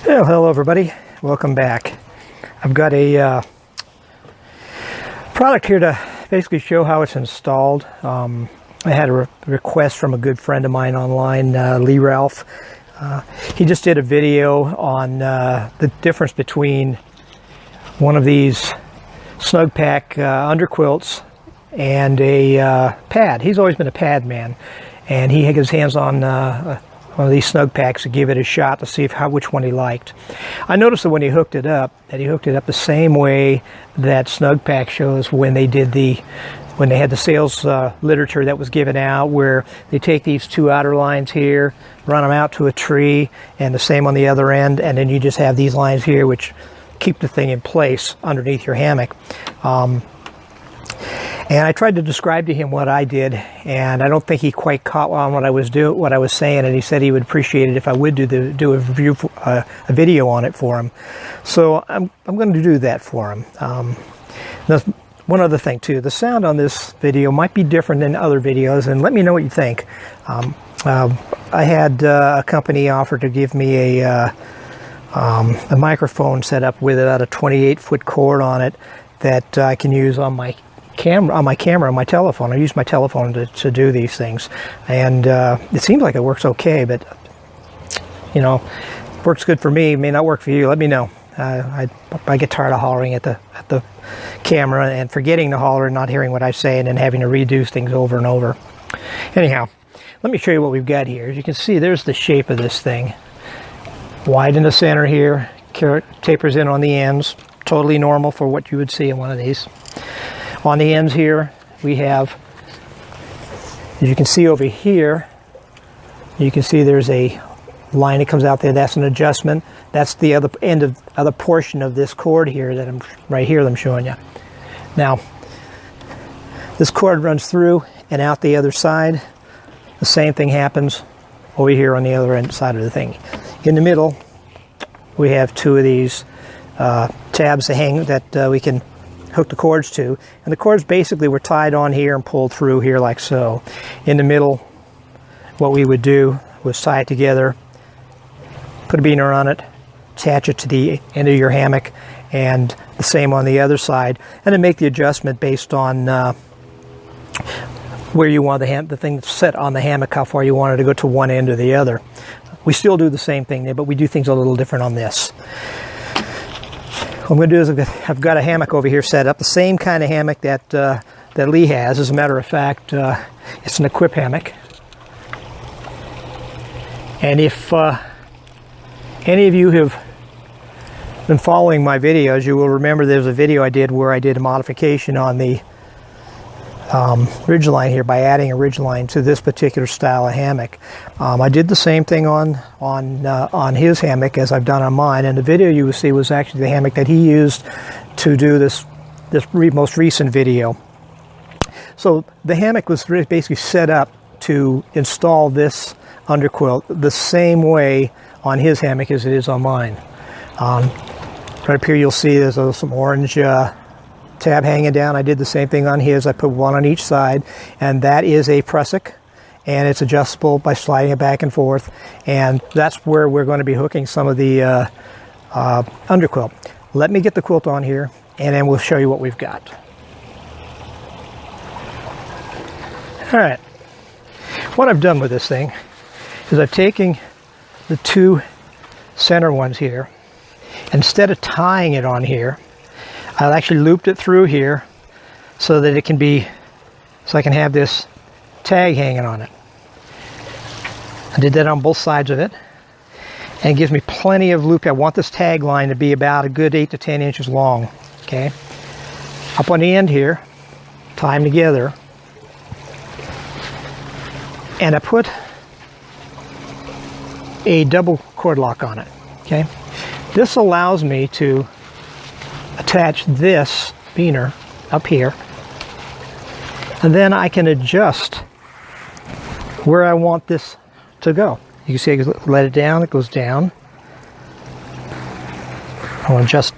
Well, hello everybody, welcome back. I've got a product here to basically show how it's installed. I had a request from a good friend of mine online, Lee Ralph. He just did a video on the difference between one of these Snugpak underquilts and a pad. He's always been a pad man, and he had his hands on one of these Snugpaks to give it a shot to see which one he liked. I noticed that when he hooked it up, the same way that Snugpak shows when they had the sales literature that was given out, where they take these two outer lines here, run them out to a tree, and the same on the other end, and then you just have these lines here which keep the thing in place underneath your hammock. And I tried to describe to him what I did, and I don't think he quite caught on what I was saying, and he said he would appreciate it if I would do a review, a video on it for him. So I'm going to do that for him. There's one other thing too. The sound on this video might be different than other videos, and let me know what you think. I had a company offer to give me a microphone set up with about a 28-foot cord on it that I can use on my telephone. I use my telephone to do these things, and it seems like it works okay, but you know, works good for me, may not work for you. Let me know. I get tired of hollering at the camera and forgetting to holler and not hearing what I say, and then having to redo things over and over. Anyhow, let me show you what we've got here. As you can see, there's the shape of this thing. Wide in the center here, tapers in on the ends, totally normal for what you would see in one of these. On the ends here, we have, as you can see over here, you can see there's a line that comes out there. That's an adjustment. That's the other end of other portion of this cord here that I'm showing you. Now, this cord runs through and out the other side. The same thing happens over here on the other end side of the thing. In the middle, we have two of these tabs that we can hook the cords to, and the cords basically were tied on here and pulled through here like so. In the middle, what we would do was tie it together, put a beaner on it, attach it to the end of your hammock, and the same on the other side, and then make the adjustment based on where you want the thing set on the hammock, how far you want it to go to one end or the other. We still do the same thing there, but we do things a little different on this. What I'm going to do is I've got a hammock over here set up, the same kind of hammock that Lee has. As a matter of fact, it's an equip hammock. And if any of you have been following my videos, you will remember there's a video I did where I did a modification on the ridgeline here by adding a ridgeline to this particular style of hammock. I did the same thing on his hammock as I've done on mine, and the video you will see was actually the hammock that he used to do this most recent video. So the hammock was basically set up to install this underquilt the same way on his hammock as it is on mine. Right up here you'll see there's some orange tab hanging down. I did the same thing on his. I put one on each side, and that is a prusik, and it's adjustable by sliding it back and forth, and that's where we're going to be hooking some of the underquilt. Let me get the quilt on here, and then we'll show you what we've got. Alright, what I've done with this thing is I've taken the two center ones here. Instead of tying it on here, I've actually looped it through here so that it can be, so I can have this tag hanging on it. I did that on both sides of it, and it gives me plenty of loop. I want this tag line to be about a good 8 to 10 inches long. Okay, up on the end here, tie them together, and I put a double cord lock on it. Okay, this allows me to attach this beaner up here, and then I can adjust where I want this to go. You can see I let it down, it goes down. I want to adjust.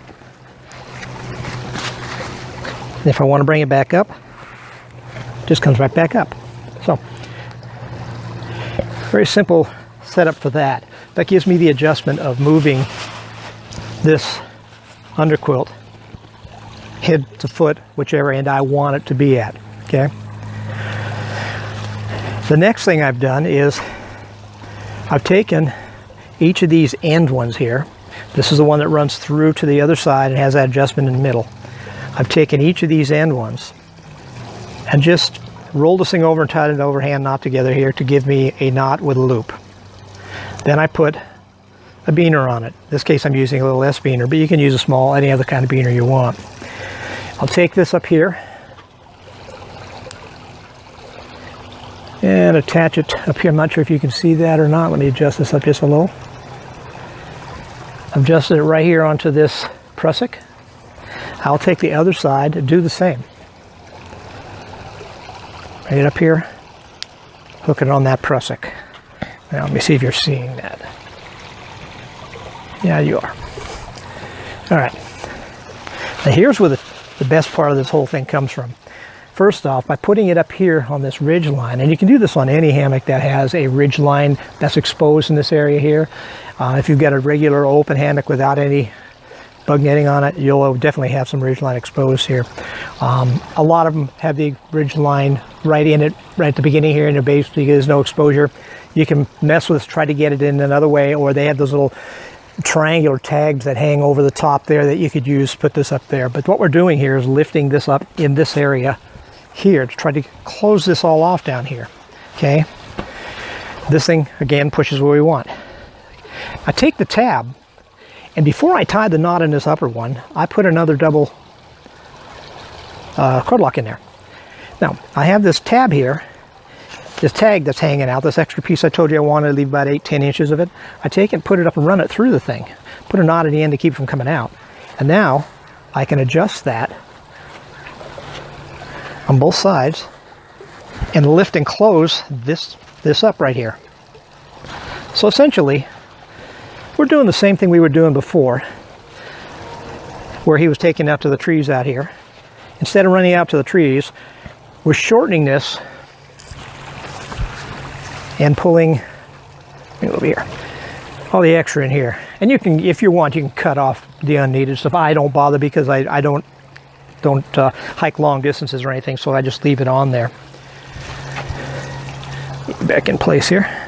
If I want to bring it back up, it just comes right back up. So, very simple setup for that. That gives me the adjustment of moving this underquilt head to foot, whichever end I want it to be at. Okay. The next thing I've done is I've taken each of these end ones here. This is the one that runs through to the other side and has that adjustment in the middle. I've taken each of these end ones and just rolled this thing over and tied an overhand knot together here to give me a knot with a loop. Then I put a beaner on it. In this case I'm using a little S beaner, but you can use a small, any other kind of beaner you want. I'll take this up here and attach it up here. I'm not sure if you can see that or not. Let me adjust this up just a little. I've adjusted it right here onto this prusik. I'll take the other side and do the same. Right up here, hook it on that prusik. Now let me see if you're seeing that. Yeah, you are. All right. Now here's where the best part of this whole thing comes from. First off, by putting it up here on this ridge line, and you can do this on any hammock that has a ridge line that's exposed in this area here. If you've got a regular open hammock without any bug netting on it, you'll definitely have some ridge line exposed here. A lot of them have the ridge line right in it, right at the beginning here, and basically there's no exposure. You can mess with, try to get it in another way, or they have those little triangular tags that hang over the top there that you could use, put this up there. But what we're doing here is lifting this up in this area here to try to close this all off down here. Okay, this thing again pushes where we want. I take the tab, and before I tie the knot in this upper one, I put another double cord lock in there. Now I have this tab here, this tag that's hanging out, this extra piece I told you I wanted to leave about 8-10 inches of it. I take it, put it up and run it through the thing, put a knot at the end to keep it from coming out, and now I can adjust that on both sides and lift and close this up right here. So essentially we're doing the same thing we were doing before, where he was taking out to the trees out here. Instead of running out to the trees, we're shortening this and pulling over here all the extra in here. And you can, if you want, you can cut off the unneeded stuff. I don't bother because I don't hike long distances or anything, so I just leave it on there. Back in place here.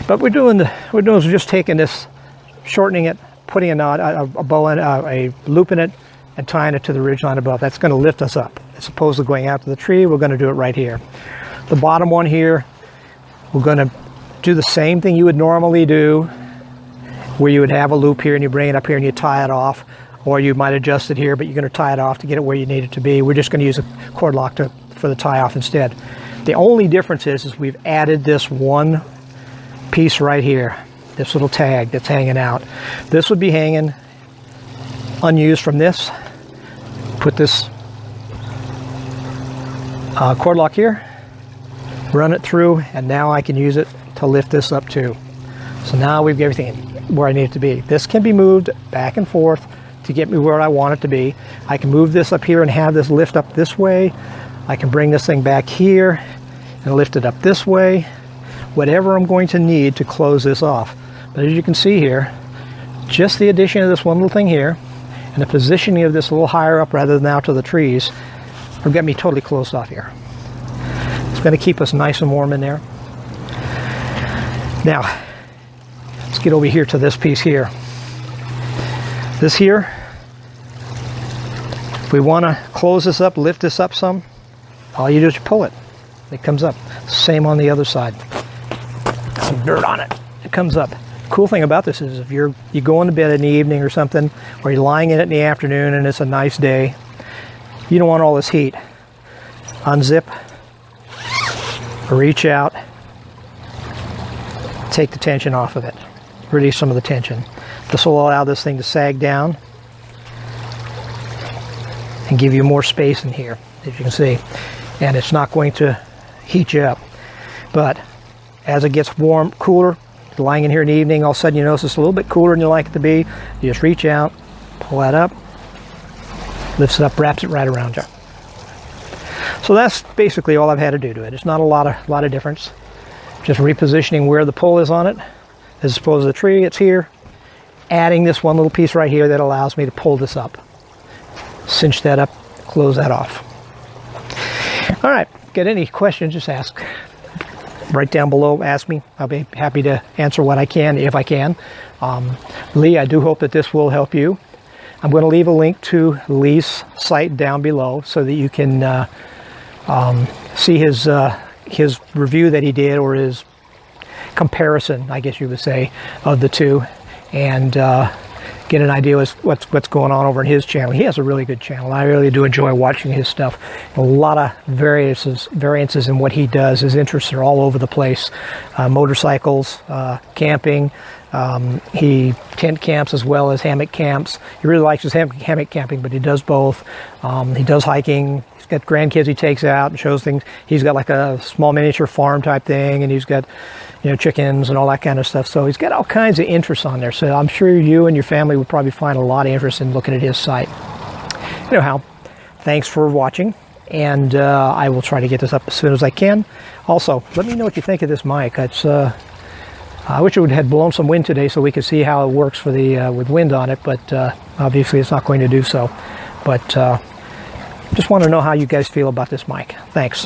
But we're just taking this, shortening it, putting a knot, a bow, a loop in it, and tying it to the ridge line above. That's going to lift us up. As opposed to going out to the tree, we're going to do it right here. The bottom one here, we're going to do the same thing you would normally do, where you would have a loop here and you bring it up here and you tie it off, or you might adjust it here, but you're going to tie it off to get it where you need it to be. We're just going to use a cord lock for the tie off instead. The only difference is we've added this one piece right here, this little tag that's hanging out. This would be hanging unused from this. Put this cord lock here, run it through, and now I can use it to lift this up too. So now we've got everything where I need it to be. This can be moved back and forth to get me where I want it to be. I can move this up here and have this lift up this way. I can bring this thing back here and lift it up this way. Whatever I'm going to need to close this off. But as you can see here, just the addition of this one little thing here and the positioning of this a little higher up rather than out to the trees have got me totally closed off here. It's going to keep us nice and warm in there. Now, let's get over here to this piece here. This here, if we want to close this up, lift this up some, all you do is pull it. It comes up. Same on the other side. Some dirt on it. It comes up. Cool thing about this is if you go into bed in the evening or something, or you're lying in it in the afternoon and it's a nice day, you don't want all this heat. Unzip, reach out, take the tension off of it, release some of the tension. This will allow this thing to sag down and give you more space in here, as you can see. And it's not going to heat you up. But as it gets warm, cooler, lying in here in the evening, all of a sudden you notice it's a little bit cooler than you like it to be. You just reach out, pull that up, lifts it up, wraps it right around you. So that's basically all I've had to do to it. It's not a lot of difference. Just repositioning where the pull is on it. As opposed to the tree, it's here. adding this one little piece right here that allows me to pull this up. Cinch that up, close that off. All right, get any questions, just ask. Right down below, ask me. I'll be happy to answer what I can, if I can. Lee, I do hope that this will help you. I'm going to leave a link to Lee's site down below so that you can see his review that he did, or his comparison, I guess you would say, of the two, and get an idea of what's going on over in his channel. He has a really good channel. I really do enjoy watching his stuff. A lot of variances in what he does. His interests are all over the place. Motorcycles, camping. He tent camps as well as hammock camps. He really likes his hammock camping, but he does both. He does hiking. He's got grandkids he takes out and shows things. He's got like a small miniature farm type thing, and he's got, you know, chickens and all that kind of stuff. So he's got all kinds of interests on there. So I'm sure you and your family would probably find a lot of interest in looking at his site. Anyhow, thanks for watching, and I will try to get this up as soon as I can. Also, let me know what you think of this mic. It's I wish it had blown some wind today so we could see how it works for the with wind on it, but obviously it's not going to do so. But just want to know how you guys feel about this mic. Thanks.